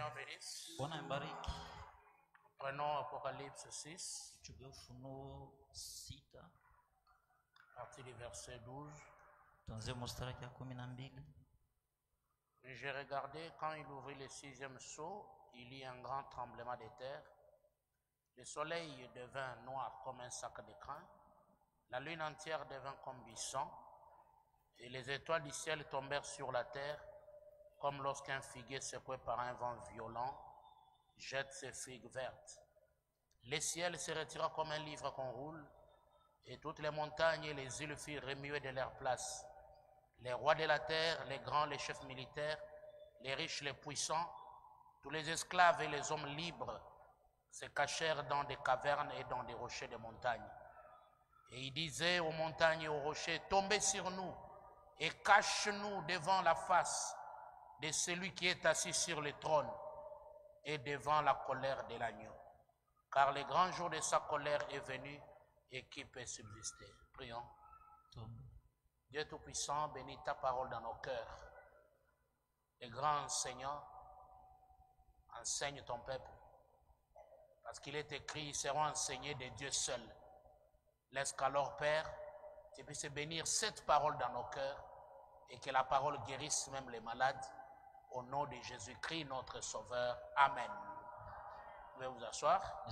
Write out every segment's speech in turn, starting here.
Seigneur bénisse. Bwana mbariki. Prenons Apocalypse 6, Tuchukue Ufunuo 6, partie du verset 12. tuanzie mstari wa 12. J'ai regardé quand il ouvrit le 6e sceau, il y eut un grand tremblement de terre. Le soleil devint noir comme un sac de crin. La lune entière devint comme du sang. Et les étoiles du ciel tombèrent sur la terre, comme lorsqu'un figuier secoué par un vent violent jette ses figues vertes. Le ciel se retira comme un livre qu'on roule, et toutes les montagnes et les îles furent remuées de leur place. Les rois de la terre, les grands, les chefs militaires, les riches, les puissants, tous les esclaves et les hommes libres se cachèrent dans des cavernes et dans des rochers de montagne. Et ils disaient aux montagnes et aux rochers, tombez sur nous et cache-nous devant la face de celui qui est assis sur le trône et devant la colère de l'agneau. Car le grand jour de sa colère est venu et qui peut subsister. Prions. Dieu Tout-Puissant, bénis ta parole dans nos cœurs. Le grand Seigneur, enseigne ton peuple. Parce qu'il est écrit, ils seront enseignés de Dieu seul. Laisse qu'alors, Père, tu puisses bénir cette parole dans nos cœurs et que la parole guérisse même les malades. Au nom de Jésus-Christ, notre Sauveur. Amen. Vous pouvez vous asseoir.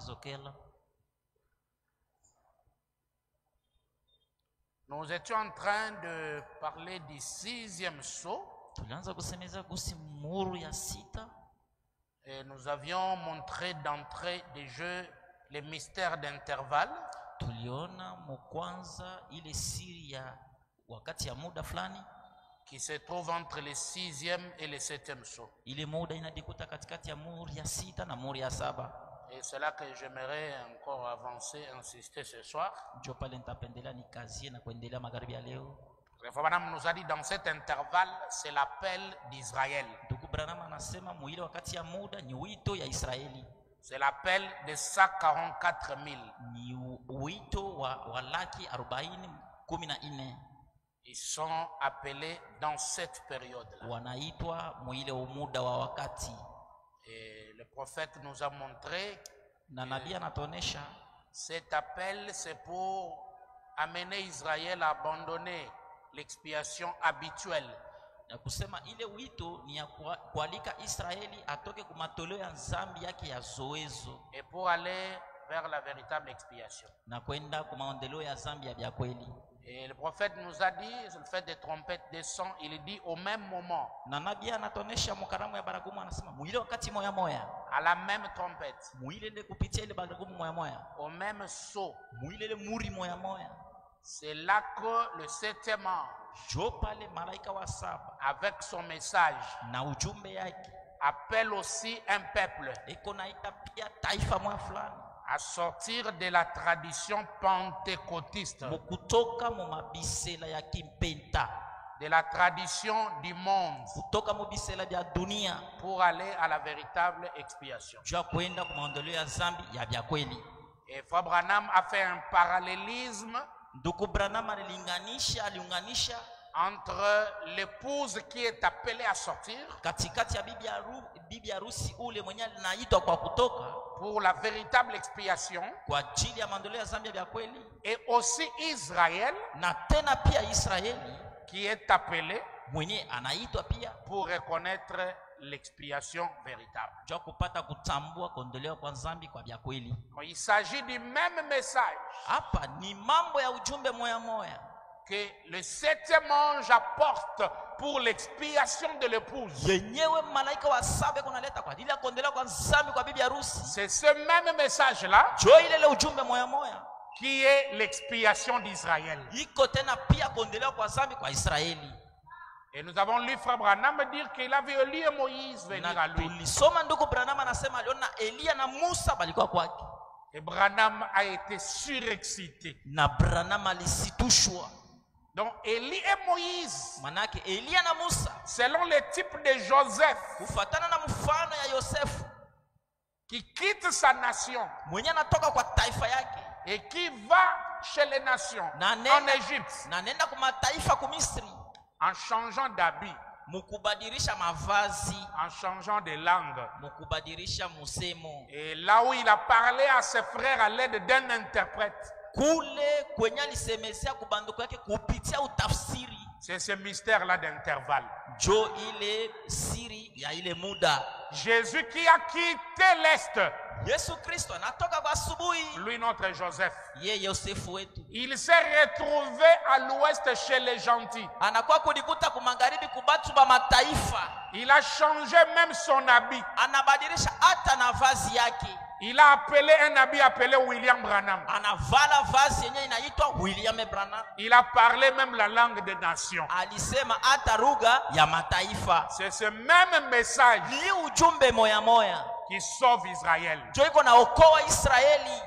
Nous étions en train de parler du 6e sceau. Et nous avions montré d'entrée de jeu les mystères d'intervalle. Qui se trouve entre le 6e et le 7e sceau. Et c'est là que j'aimerais encore avancer, insister ce soir. Le Frère nous a dit dans cet intervalle, c'est l'appel d'Israël. C'est l'appel de 144 000. Ils sont appelés dans cette période-là. Et le prophète nous a montré cet appel, c'est pour amener Israël à abandonner l'expiation habituelle. Et pour aller vers la véritable expiation. Et le prophète nous a dit, le fait des trompettes descend, il dit au même moment. À la même trompette. Au même sceau. C'est là que le 7e ange, avec son message, appelle aussi un peuple à sortir de la tradition pentecôtiste, de la tradition du monde, pour aller à la véritable expiation. Et Frère Branham a fait un parallélisme entre l'épouse qui est appelée à sortir pour la véritable expiation, et aussi Israël qui est appelé pour reconnaître l'expiation véritable. Il s'agit du même message que le 7e ange apporte pour l'expiation de l'épouse. C'est ce même message-là qui est l'expiation d'Israël. Et nous avons lu Frère Branham dire qu'il avait Élie et Moïse venir à lui. Et Branham a été surexcité. Donc Élie et Moïse, selon le type de Joseph, qui quitte sa nation et qui va chez les nations en Égypte, en changeant d'habit, mukubadilisha mavazi, en changeant de langue. mukubadilisha musemo. Et là où il a parlé à ses frères à l'aide d'un interprète, Kule kwenye alisemezea kubanduku yake kupitia utafsiri. c'est ce mystère-là d'intervalle. Jo ile siri ya ile muda. Jésus qui a quitté l'Est, Yesu Kristo anatoka kwa asubuhi. lui notre Joseph, Ye Yosefu wetu. il s'est retrouvé à l'Ouest chez les gentils. Anakuwa kudikuta kumangaribi kubatu ba mataifa. Il a changé même son habit. Anabadilisha hata na vazi yake. Il a appelé un habit appelé William Branham. Anavala vazi yenye inaitwa William Branham. Il a parlé même la langue des nations. Alisema hata lugha ya mataifa. C'est ce même message Ni ujumbe moya moya qui sauve Israël. jo iko naokoa Israeli.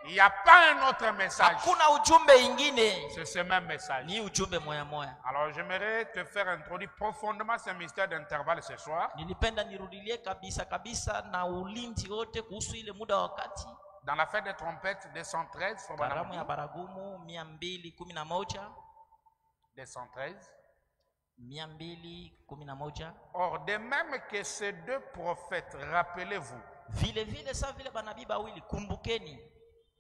Il n'y a pas un autre message. Hakuna ujumbe ingine. C'est ce même message. Ni ujumbe moya moya. Alors j'aimerais te faire introduire profondément ce mystère d'intervalle ce soir. Nilipenda nirudilie kabisa kabisa na ulinzi wote kuhusu ile muda wakati. Dans la fête des trompettes, 213, Karamu ya baragumu 211. 213. 211. Or, de même que ces deux prophètes, rappelez-vous, Vile vile sa vile banabii bawili kumbukeni.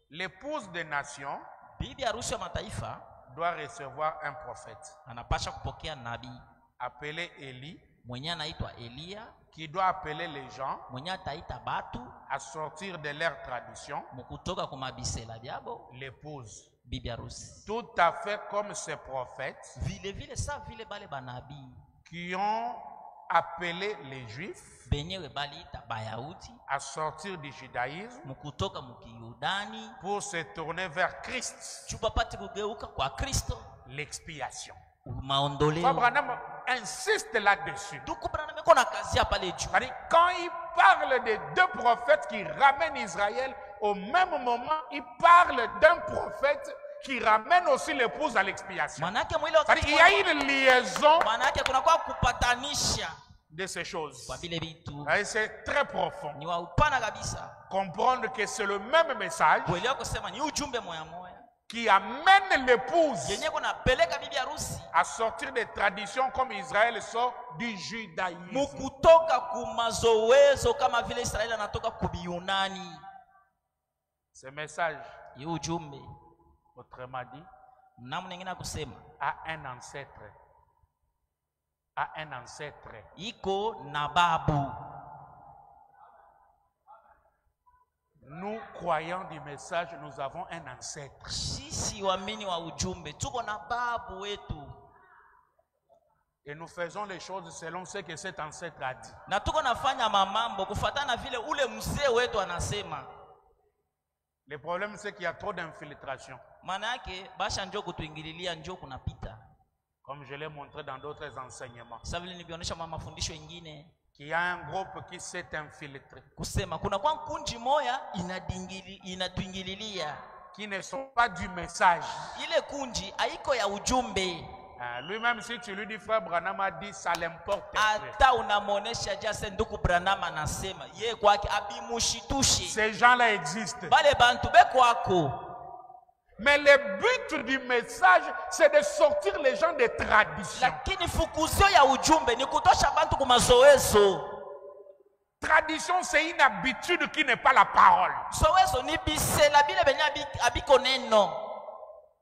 l'épouse des nations Bibi harusi wa mataifa doit recevoir un prophète anapasha kupokea nabii appelé Élie, mwenye anaitwa Elia, qui doit appeler les gens mwenye ataita batu à sortir de leur tradition mukutoka kumabisela byabo l'épouse. bibi harusi. Tout à fait comme ces prophètes Vile vile sa vile bale banabii qui ont appelé les Juifs benyewe baliita Bayahudi à sortir du judaïsme mukutoka mukiyudani pour se tourner vers Christ, chupapati kugeuka kwa Kristo l'expiation. maondoleo. Abraham insiste là-dessus. Duku Branham iko na kazi hapa pale juu. C'est-à-dire, quand il parle des deux prophètes qui ramènent Israël, au même moment, il parle d'un prophète qui ramène aussi l'épouse à l'expiation. Manake mwile C'est-à-dire, il y a une liaison manake kuna kwa kupatanisha de ces choses. kwa vile vitu Et c'est très profond. ni wa upana kabisa. Comprendre que c'est le même message Kuelewa kusema ni ujumbe moya moya qui amène l'épouse yenye kuna peleka bibi harusi à sortir des traditions comme Israël sort du judaïsme. mukutoka kumazowezo kama vile Israeli anatoka kubiyunani. Ce message, Ni ujumbe autrement dit, namna nyingine kusema a un ancêtre. A un ancêtre. iko na babu. Nous, croyants du message, nous avons un ancêtre. Sisi waamini wa ujumbe tuko na babu wetu Et nous faisons les choses selon ce que cet ancêtre a dit. na tuko nafanya mamambo kufuatana vile ule mzee wetu anasema. Le problème, c'est qu'il y a trop d'infiltration. Maana yake basha njoo kutuingililia njoo kunapita. Comme je l'ai montré dans d'autres enseignements. Sasa vile nilionyesha mafundisho mengine Qu'il y a un groupe qui s'est infiltré. kusema kuna kwa kunji moya inatuingililia. Qui ne sont pas du message. Ile kunji haiko ya ujumbe. Lui-même, si tu lui dis frère Branham a dit, ça l'importe. Hata unamuonesha jase nduku Branham anasema ye kwake abimushitushi. Ces gens-là existent. Bale bantu bekwako. Mais le but du message, c'est de sortir les gens des traditions. Lakini fukuzio ya ujumbe ni kutosha bantu kumazoezo. Tradition, c'est une habitude qui n'est pas la parole. Zoezo ni bisela bile benya abiko neno.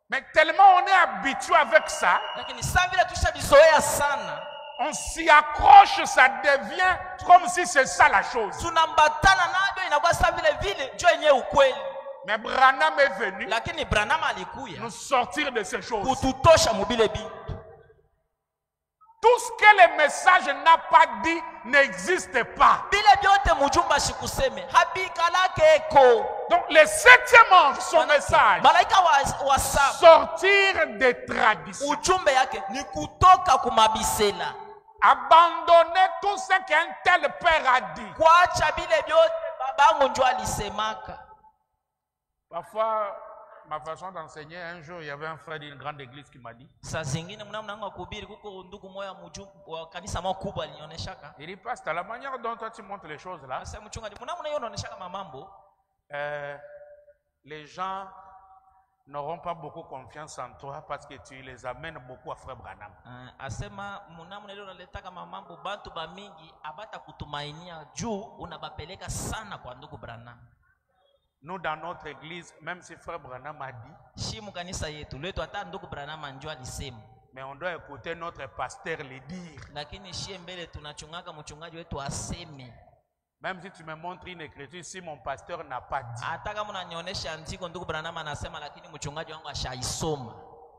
Mais tellement on est habitué avec ça, Lakini saa vile tushabizoea sana. on s'y accroche, ça devient comme si c'est ça la chose. Tunambatana nabyo inakuwa saa vile vile ndio yenyewe ukweli. Mais Branham est venu Lakini Branham alikuya nous sortir de ces choses. kututosha mubile bintu. Tout ce que le message n'a pas dit n'existe pas. Bile byote mujumba shikuseme habikalake eko. Donc le septième ange, son message, Malaika wa saba sortir des traditions. ujumbe yake ni kutoka kumabisela. Abandonner tout ce qu'un tel père a dit. Kuacha bile byote babangu njo alisemaka. Parfois, ma façon d'enseigner, un jour, il y avait un frère d'une grande église qui m'a dit, Saa zingine mnamna ngo kuhubiri kuko ndugu moya wa kanisa makubwa alionyeshaka. il dit, pasteur, la manière dont toi tu montres les choses là, Sasa mchungaji mnamna hiyo anaonyeshaka mamambo. les gens n'auront pas beaucoup confiance en toi parce que tu les amènes beaucoup à Frère Branham. Asema mnamna leo unaletaka mambo bantu ba mingi abata kutumainia juu unabapeleka sana kwa ndugu Branham. Nous dans notre église, même si Frère Branham a dit, Shimu kanisa yetu letu hata ndugu Branham anjua alisema. mais on doit écouter notre pasteur le dire. Lakini shie mbele tunachungaga mchungaji wetu aseme. Même si tu me montres une écriture, si mon pasteur n'a pas dit, hata kama unanionyesha andiko ndugu Branham anasema lakini mchungaji wangu ashaisoma,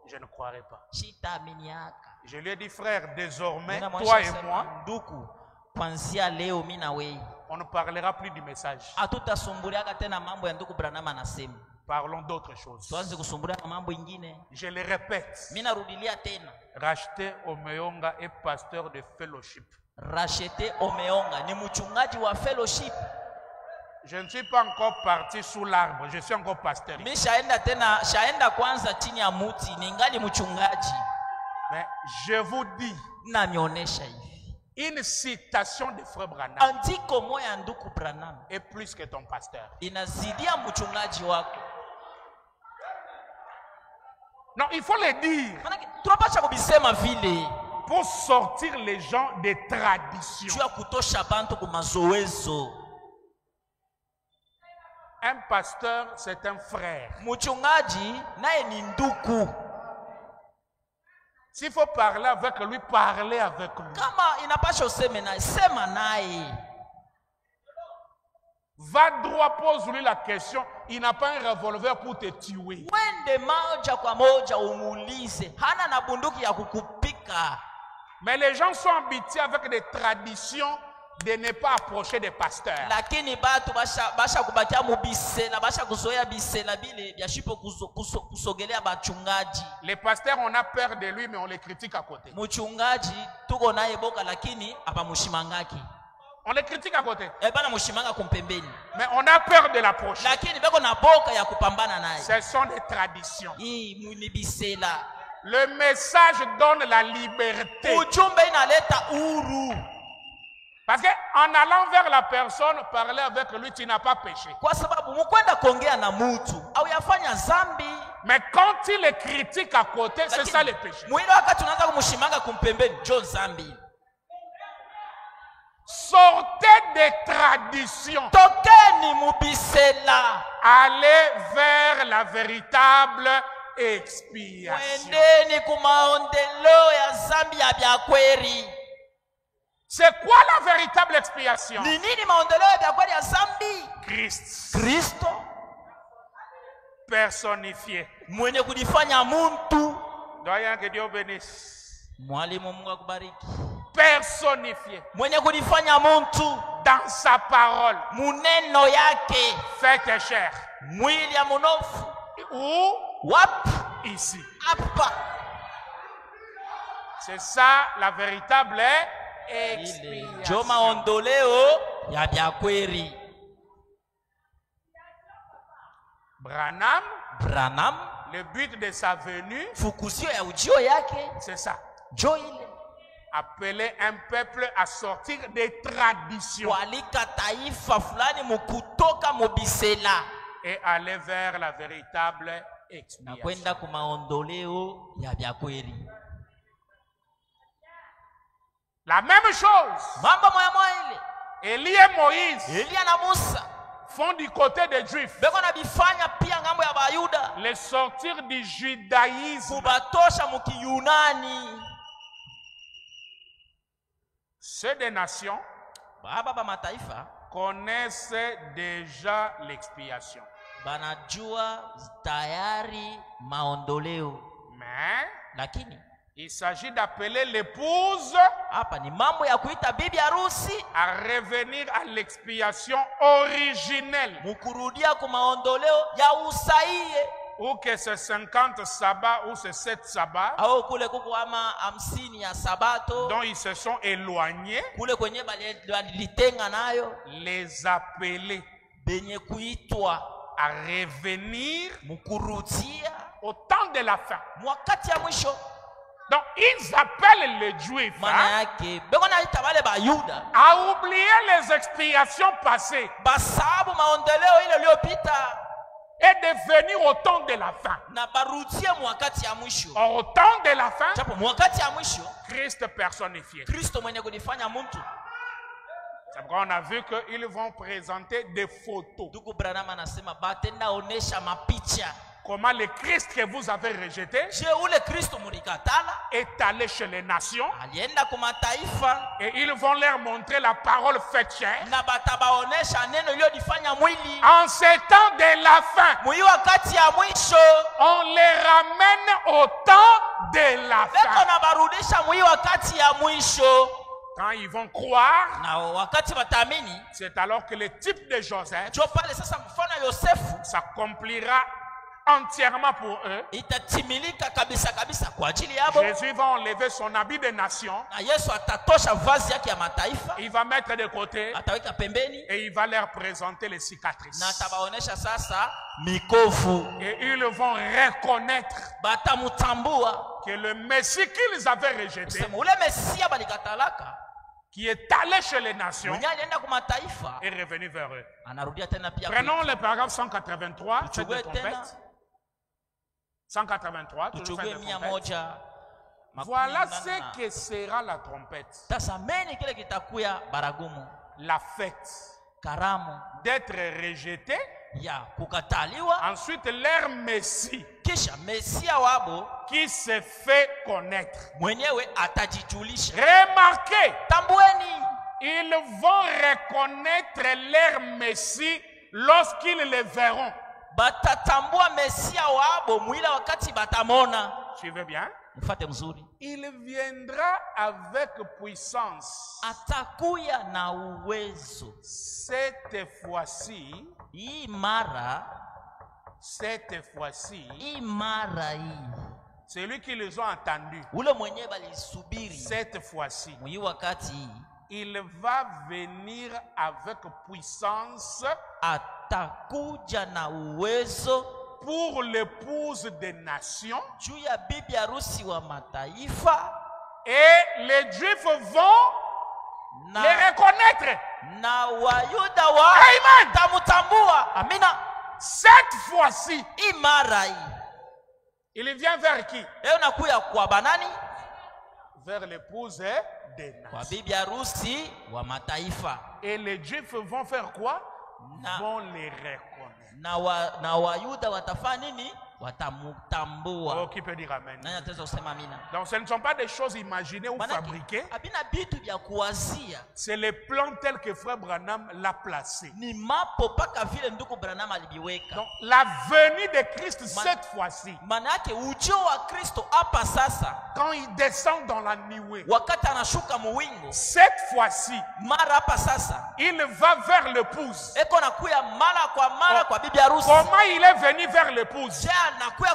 je ne croirais pas. Sitaaminiaka. Je lui ai dit, frère, désormais, toi et moi, ndugu, kwanzia leo mimi na wewe on ne parlera plus du message. hatutasumbuliaka tena mambo ya ndugu Branham anasema. Parlons d'autre chose. Tuanze kusumbulia mambo ingine. Je le répète. Mimi narudilia tena. Racheté Omeonga est pasteur de fellowship. Racheté Omeonga ni mchungaji wa fellowship. Je ne suis pas encore parti sous l'arbre, je suis encore pasteur. Mimi shaenda kwanza chini ya muti, ningali mchungaji. Mais je vous dis, na nionyesha hivi. Une citation de Frère Branham andiko moya ndugu Branham est plus que ton pasteur. Inazidia mchungaji wako. Non, il faut le dire. Tunapaswa kubisema vile. Pour sortir les gens des traditions. Juu ya kutosha bantu ku mazoezo. Un pasteur, c'est un frère. Mchungaji naye ni ndugu. S'il faut parler avec lui, parlez avec lui. Kama inapaswa useme naye, sema naye. Va droit, pose-lui la question. Il n'a pas un revolver pour te tuer. Wende moja kwa moja umuulize. Hana na bunduki ya kukupika. Mais les gens sont habitués avec des traditions de ne pas approcher des pasteurs. Lakini batu basha kubakia mubisela, basha kuzoea bisela bile bya shipo kusogelea bachungaji. Les pasteurs, on a peur de lui mais on les critique à côté. Mchungaji tuko naye boka lakini hapa mushimangaki. On les critique à côté. Bana mushimanga kumpembeni. Mais on a peur de l'approcher. Lakini beko na boka ya kupambana naye. Ce sont des traditions. Ni bisela. Le message donne la liberté. Ujumbe inaleta uru. Parce qu'en allant vers la personne, parler avec lui, tu n'as pas péché. Kwa sababu mkwenda kuongea na mtu au yafanya zambi. Mais quand il les critique à côté, c'est ça le péché. Mwili wakati unaanza kumshimanga kumpembeni, John zambi. Sortez des traditions. Tokeni mubisela. Allez vers la véritable expiation. Mwendeni kumaondelo ya zambi ya bya kweli. C'est quoi la véritable expiation? Ni nini maondelo ya kweli ya zambi? Christ. Kristo Personnifié. mwenye kujifanya muntu. Doyen, que Dieu bénisse. Mwalimu, Mungu akubariki. Personnifié. Mwenye kujifanya muntu Dans sa parole. muneno yake. Faites chair. Mwili ya munofu. Où? Wap. Ici. Apa. C'est ça la véritable expiation. Jo maondoleo ya bya kweli. Branham le but de sa venue, fukusio ya ujio yake, c'est ça. jo ile. Appeler un peuple à sortir des traditions. Kualika taifa fulani mukutoka mubisela. Et aller vers la véritable expiation. Na kwenda kumaondoleo ya bya kweli. La même chose. Mambo moya moya ile. Élie et Moïse. Elia na Musa font du côté des Juifs. beko na bifanya pia ngambo ya Bayuda. Les sortir du judaïsme. Kubatosha mukiyunani. Ceux des nations baba ba mataifa connaissent déjà l'expiation. Banajua tayari maondoleo. Mais lakini il s'agit d'appeler l'épouse hapa ni mambo ya kuita bibi harusi à revenir à l'expiation originelle. Mukurudia ku maondoleo ya usahihi. Ou que c'est 50 sabbats ou c'est 7 sabbats au kule kuko ama 50 ya sabato dont ils se sont éloignés, kule kwenye balitenga nayo, les appeler benye kuitwa à revenir mukurudia au temps de la fin. Mwakati ya mwisho. Donc ils appellent les Juifs à oublier les expiations passées et de venir au temps de la fin. na barudie mwakati ya mwisho. Au temps de la fin, Japo mwakati ya mwisho Christ personnifié. Kristo mwenye kunifanya mtu. C'est pourquoi on a vu qu'ils vont présenter des photos. Ndugu Branham anasema batenda onesha mapicha. Comment le Christ que vous avez rejeté Je ule Kristo mulikatala est allé chez les nations alienda kwa mataifa et ils vont leur montrer la parole faite chair. na batabaonesha neno iliyojifanya mwili. En ces temps de la fin, Mwi wakati ya mwisho on les ramène au temps de la beko fin. na barudisha mwi wakati ya mwisho. Quand ils vont croire, Na wakati wataamini c'est alors que le type de Joseph jo pale sasa mfano ya Yosefu s'accomplira entièrement pour eux. itatimilika kabisa kabisa kwa ajili yabo. Jésus va enlever son habit de nation, Na Yesu atatosha vazi yake ya mataifa, il va mettre de côté ataweka pembeni et il va leur présenter les na cicatrices. atabaonesha sasa mikofu. Et ils vont reconnaître Batamutambua que le Messie qu'ils avaient rejeté, sema ule Mesia balikatalaka qui est allé chez les nations, mwenye alienda kwa mataifa est revenu vers eux. anarudia tena pia. Prenons le paragraphe 183, c'est de Tuchukue tena trompette. 183, toujours tuchukue fait de trompette. 100 Voilà ce que sera la trompette. tasameni kile kitakuya baragumu, La fête karamu d'être rejeté. ya kukataliwa, Ensuite, leur Messie kisha Mesia wabo qui se fait connaître. mwenyewe atajijulisha. Remarquez, Tambueni, ils vont reconnaître leur Messie lorsqu'ils le verront. batatambua Mesia wabo mwila wakati batamona. Suivez bien. Mfate mzuri, Il viendra avec puissance. atakuya na uwezo. Cette fois-ci, Hii mara hii celui qui les ont entendus, ule mwenyewe balisubiri cette fois-ci, mwi wakati il va venir avec puissance atakuja na uwezo pour l'épouse des nations. juu ya bibi harusi wa mataifa, Et les Juifs vont les reconnaître. na Wayuda wa Amen. tamutambua. Amina. Cette fois-ci, Hii mara hii il vient vers qui? leo nakuya kwa banani? Vers l'épouse des Kwa nations. bibi harusi wa mataifa. Et les Juifs vont faire quoi? Na- Vont les reconnaître. Na Wayuda watafanya nini? Watamutambua. Oh, qui peut dire Amen? Nani ataweza kusema amina? Donc ce ne sont pas des choses imaginées ou Manake, fabriquées. habina vitu vya kuwazia, C'est les plans tels que Frère Branham l'a placé. ni mapo paka vile ndugu Branham alibiweka. Donc la venue de Christ cette fois-ci, Maana yake ujio wa Kristo hapa sasa, quand il descend dans la nuée, wakati anashuka muwingu, cette fois-ci, mara hapa sasa il va vers l'épouse. eko nakuya mara kwa mara kwa bibi harusi. Comment il est venu vers l'épouse? Je anakuya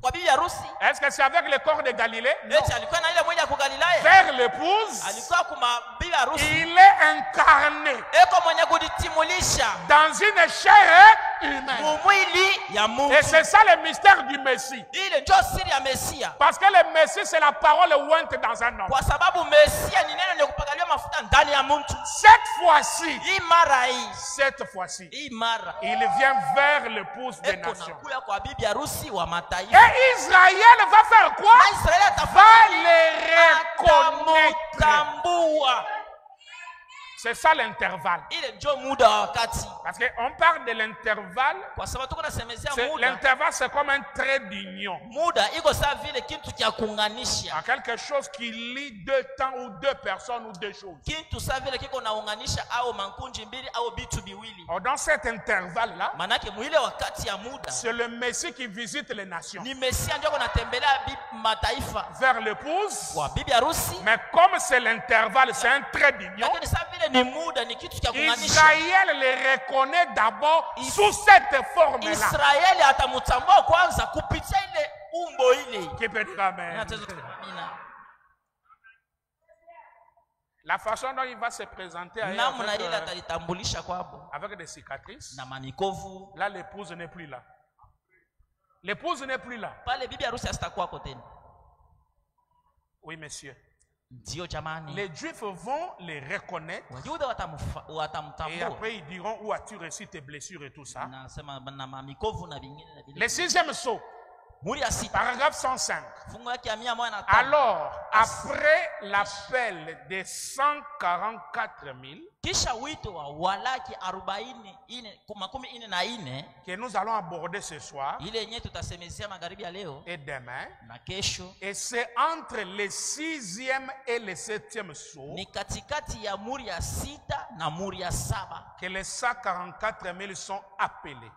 kwa bibi harusi? Est-ce que c'est avec le corps de Galilée? Non. Eti alikuwa na ile mwenye kugalilaya, Vers l'épouse, alikuwa kuma bibi harusi, il est incarné eko mwenye kujitimulisha dans une chair humaine. mumwili ya Mungu. Et c'est ça le mystère du Messie. Ile ndio siri ya Mesia, Parce que le Messie, c'est la parole ointe dans un homme. kwa sababu Mesia ni neno lenye kupakaliwa mafuta ndani ya mtu. Cette fois-ci, Hii mara hii, il mara vient vers l'épouse des eko nations. nakuya kwa bibi harusi wa mataifa. Et Israël va faire quoi? Na Israeli Va atafanya les reconnaître. atamutambua. C'est ça l'intervalle. Ile ndio muda wa wakati, Parce qu'on parle de l'intervalle. kwa sababu tuko nasemezea C'est- muda. L'intervalle, c'est comme un trait d'union. Muda iko sawa vile kitu cha kuunganisha, À quelque chose qui lie deux temps ou deux personnes ou deux choses. kitu sawa vile kiko naunganisha au mankunji mbili au bitu biwili. Or, dans cet intervalle-là, Manake mwile wakati ya muda c'est le Messie qui visite les nations. ni Mesia ndio kunatembelea mataifa Vers l'épouse. kwa bibi harusi, Mais comme c'est l'intervalle, c'est un trait d'union. lakini sawa vile ni muda, ni kitu cha kuunganisha. Israël les reconnaît d'abord sous cette forme-là. Israeli atamutambua kwanza kupitia ile umbo ile. Qui peut dire Amen? Amina. La façon dont il va se présenter Namna ile avec, atalitambulisha kwabo avec des cicatrices, na manikovu. là l'épouse n'est plus là. L'épouse n'est plus là. Pale bibi harusi asitakuwako tena. Oui, monsieur. Ndio jamani, les Juifs vont les reconnaître. Wayuda Et watamtambua. après ils diront où as-tu reçu tes blessures et tout ça. Nasema na mamikovu na vingine na vile. Le sixième sceau, Muri ya sita. paragraphe 105. Fungu yake ya 105. Alors, après l'appel des 144 000 Kisha wito wa walaki 44 que nous allons aborder ce soir ile yenyewe tutasemezea magharibi ya leo et demain, na kesho, et c'est entre le 6e et le 7e sceau ni katikati ya muri ya 6 na muri ya 7 que les 144 000 sont appelés.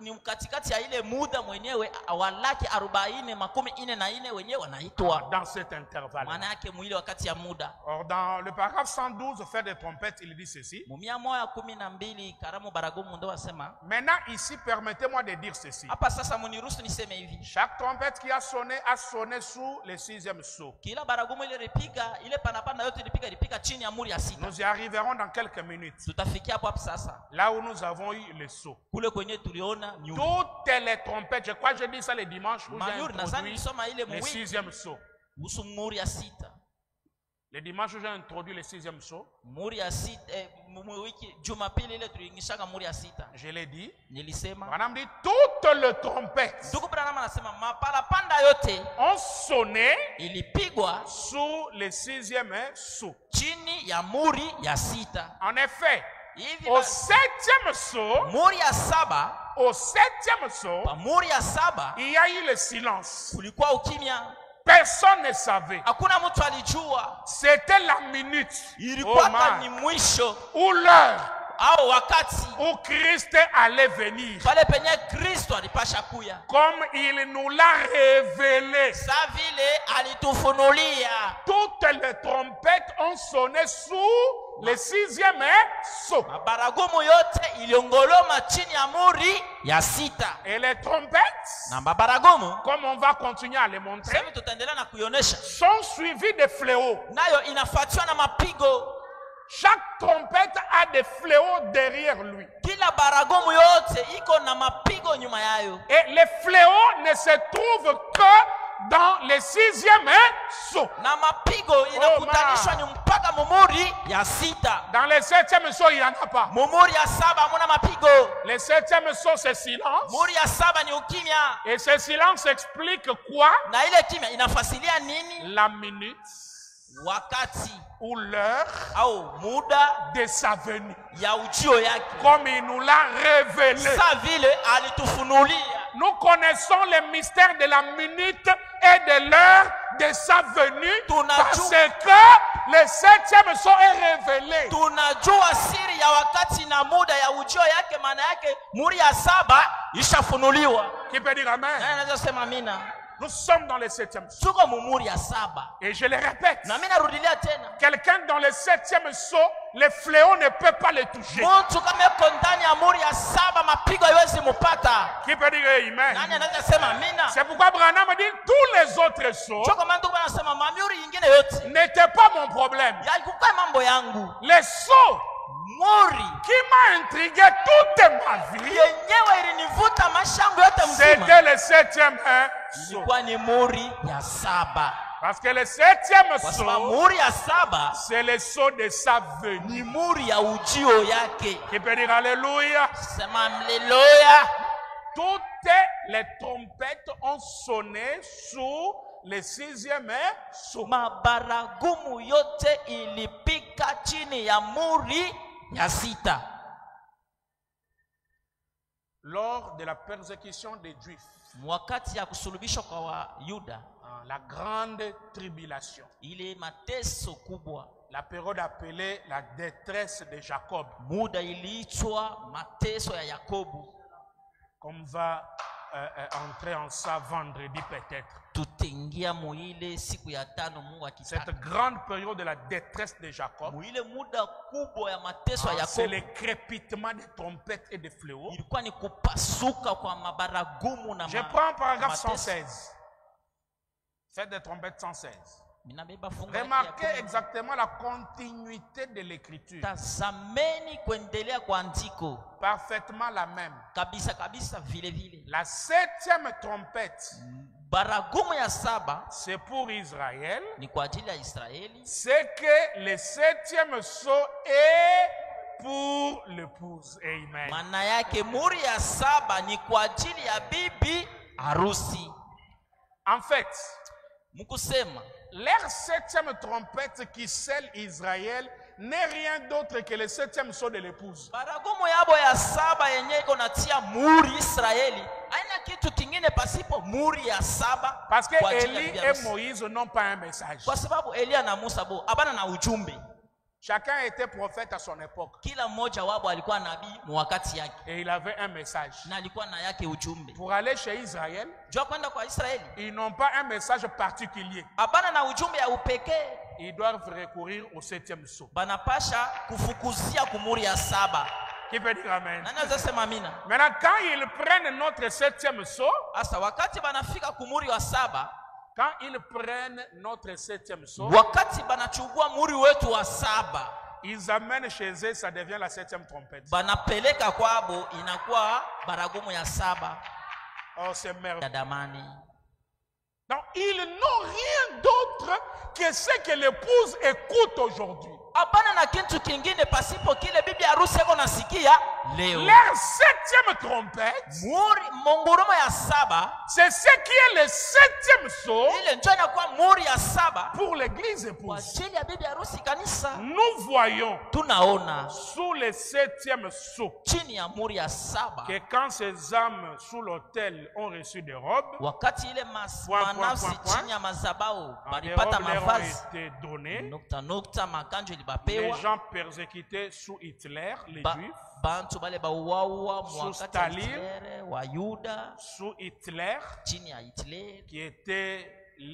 ni katikati ya ile muda mwenyewe walaki 44 wenyewe wanaitwa Dans cet intervalle. maana yake mwile wakati ya muda. Or, dans le paragraphe 112, au fait des trompettes, il dit ceci. Mumia moya 12 karamu baragumu ndo wasema. Maintenant, ici, permettez-moi de dire ceci. Hapa sasa muniruhusu niseme hivi. Chaque trompette qui a sonné sous le 6e sceau. Kila baragumu ile ilipika, ile panapanda yote ilipika chini ya muri ya 6. Nous y arriverons dans quelques minutes. Tutafikia hapo sasa. Là où nous avons eu le sceau. Kule kwenye tuliona nyuma. Toutes les trompettes, je crois que je dis ça le dimanche où j'ai introduit le 6e sceau. Usu muri ya 6. Le dimanche où j'ai introduit le 6e sceau. Muri ya 6 wiki Jumapili ile tuliingishaka muri ya 6. Je l'ai dit. Nilisema. Branham dit toutes les trompettes. Ndugu Branham anasema mapalapanda yote ont sonné ilipigwa sous le 6e sceau. Chini ya muri ya 6. En effet, au 7e sceau, muri ya 7, au 7e sceau, muri ya 7 il y a eu le silence. Kulikuwa ukimya. Personne ne savait. Hakuna mtu alijua. C'était la minute. Ilikuwa ni mwisho ou l'heure au wakati où Christ allait venir. Pale penye Kristo alipasha kuya. Comme il nous l'a révélé. Sa vile alitufunulia. Toutes les trompettes ont sonné sous le 6e sceau. Baragumu yote iliongoloma chini ya muri ya 6. Et les trompettes, na baragumu, comme on va continuer à les montrer, sont suivies de fléaux. Nayo inafuatiwa na mapigo. Chaque trompette a des fléaux derrière lui. Kila baragumu yote iko na mapigo nyuma yayo. Et les fléaux ne se trouvent que dans le 6e sceau. Na mapigo inakutanishwa ni mpaka mumuri ya 6. Dans le 7e sceau, il n'y en a pas. Mumuri ya 7 hamuna mapigo. Le 7e sceau, c'est silence. Muri ya 7 ni ukimya. Et ce silence explique quoi? Na ile kimya inafasilia nini? La minute, wakati ou l'heure au muda de sa venue. Ya ujio yake. Comme il nous l'a révélé. Sa vile alitufunulia. Nous connaissons le mystère de la minute et de l'heure de sa venue parce que le 7e sceau est révélé. Tunajua siri ya wakati na muda ya ujio yake, maana yake muri ya 7 ishafunuliwa. Qui peut dire amen? Nani anaweza sema amina? Nous sommes dans le 7e sceau. Tuko mumuri ya 7. Et je le répète. Na mimi narudilia tena. Quelqu'un dans le 7e sceau, les fléaux ne peuvent pas le toucher. Mtu kama yuko ndani ya muri ya 7 mapigo haiwezi mpata. Qui peut dire amen? Nani anaweza sema amina? C'est pourquoi Branham dit tous les autres sceaux n'étaient pas mon problème. Yalikuwa mambo yangu. Les sceaux Mori qui m'a intrigué toute ma vie, yenyewe ilinivuta mashangu yote mzima. C'était le 7e sceau. Ilikuwa ni muri ya 7. Parce que le 7e sceau, muri ya 7 c'est le sceau de sa venue. Ni muri ya ujio yake. Qui peut dire alléluia? Sema alléluia. Toutes les trompettes ont sonné sous le 6e sceau. Mabaragumu yote ilipika chini ya muri ya 6. Lors de la persécution des Juifs, wakati ya kusulubishwa kwa Wayuda, la grande tribulation, ile mateso kubwa, la période appelée la détresse de Jacob, muda iliitwa mateso ya Yakobo. Comme va entrer en ça vendredi peut-être. Tutengia muile siku ya 5 Mungu akitaka. Cette grande période de la détresse de Jacob, muile muda kubwa ya mateso ya Yakobo, c'est le crépitement des trompettes et des fléaux. Ilikuwa ni kupasuka kwa mabaragumu na Je prends paragraphe 116. Faites des trompettes 116. Remarquez exactement la continuité de l'écriture. Tazameni kuendelea kwa andiko. Parfaitement la même. Kabisa kabisa vile vile. La 7e trompette Baragumu ya saba c'est pour Israël. ni kwa ajili ya Israeli. C'est que le 7e sceau est pour l'épouse. Amen. Maana yake muri ya saba ni kwa ajili ya bibi harusi. En fait, Mkusema leur 7e trompette qui scelle Israël n'est rien d'autre que le 7e sceau de l'épouse. baragumu yabo ya saba yenye iko natia muri Israeli haina kitu kingine pasipo muri ya saba. Parce que kwa ajili ya Élie bibi et harusi. Moïse n'ont pas un message. Kwa sababu Elia na Musa bo abana na ujumbe. Chacun était prophète à son époque. Kila mmoja wabo alikuwa nabii mwakati yake Et il avait un message. na alikuwa na yake ujumbe. Pour aller chez Israël, Jua kwenda kwa Israeli ils n'ont pas un message particulier. abana na ujumbe ya upekee. Ils doivent recourir au 7e sceau. Banapasha kufukuzia kumuri ya saba. Qui peut dire amen? Nani azasema amina? Maintenant, quand ils prennent notre 7e sceau, Asa wakati banafika kumuri wa saba, quand ils prennent notre 7e sceau, wakati banachukua muri wetu wa saba, ils amènent chez eux, ça devient la 7e trompette. banapeleka kwabo inakuwa baragumu ya saba Oh, c'est ya merveilleux. damani. Donc, ils n'ont rien d'autre que ce que l'épouse écoute aujourd'hui. Hapana na kitu kingine pasipo kile bibi harusi yako nasikia leo. Leur 7e trompette, Muri mungurumo ya saba c'est ce qui est le 7e sceau ile njoo inakuwa muri ya saba pour l'église kwa épouse. ajili ya bibi harusi kanisa. Nous voyons Tunaona sous le 7e sceau chini ya muri ya saba que quand ces âmes sous l'autel ont reçu des robes, wakati ile manafsi chini ya mazabao des balipata robes leur ont mavazi été données. nukta nukta makanjo Les ilibapewa gens persécutés sous Hitler, les Juifs, bantu bale bauaua mwakati ya Staline. Hitler wa Yuda sous Hitler, chini ya Hitler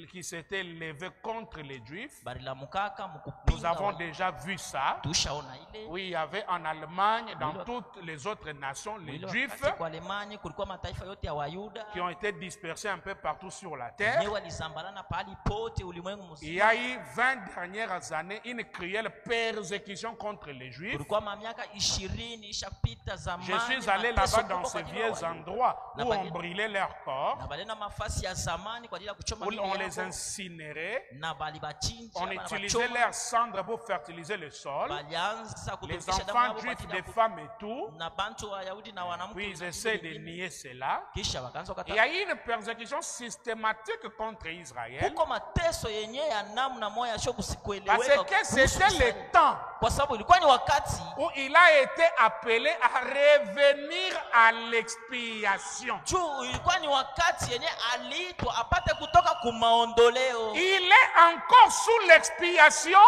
qui s'était levé contre les Juifs. barilamukaka Nous mukupinga avons wa- déjà vu ça. tushaona ile. Oui, il y avait en Allemagne, dans Oui, toutes les autres nations, les Ile Juifs wakati kwa Alemania kulikuwa mataifa yote ya Wayuda qui ont été dispersés un peu partout sur la terre. wenyewe walizambalana pahali pote ulimwengu Il y mzima. a eu 20 dernières années une cruelle persécution contre les Juifs. Kulikuwa miaka 20 ishapita zamani. Je suis allé mateso là-bas dans kubwa ces kwa ajili ya vieux Wayuda. endroits où Na on bali- brûlait leur corps, na balena mafasi ya zamani kwa ajili ya kuchoma où miili on les yao. incinérait. Na balibachinja On bana utilisait bachoma. leurs cendres pour fertiliser le sol. Balianza Les kutumikisha damu enfants yao kwa juifs, ajili des ya ku- femmes et tout. na bantu wa Yahudi na wanamke Puis ils na essaient vitu de vingine. nier cela. Kisha wakaanza Il y a eu une persécution systématique contre Israël. huko mateso yenye ya namna moja sio Parce kusikueleweka que kuhusu c'était Israeli. le temps Kwa sababu ilikuwa ni wakati où il a été appelé à revenir à l'expiation. juu, ilikuwa ni wakati yenye aliitwa apate kutoka kumaondoleo. Il est encore sous l'expiation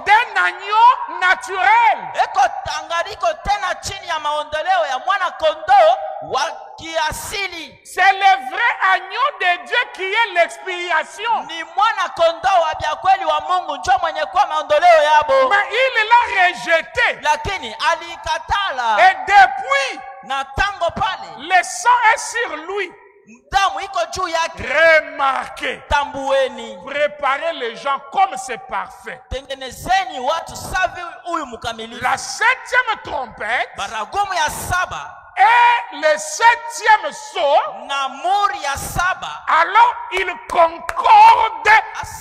d'un agneau naturel. Eko tangariko tena chini ya maondoleo ya mwana kondoo wa kiasili. C'est le vrai agneau de Dieu qui est l'expiation. Ni mwana kondoo wa bya kweli wa Mungu njo mwenye kuwa maondoleo yabo. Mais il l'a rejeté. Lakini alikatala Et depuis, na tango pale le sang est sur lui. damu iko juu yake. Remarquez. Tambueni, Préparez les gens comme c'est parfait. tengenezeni watu savi huyu mkamilifu. La 7e trompette Baragumu ya saba est le 7e sceau. na muri ya saba Alors il concorde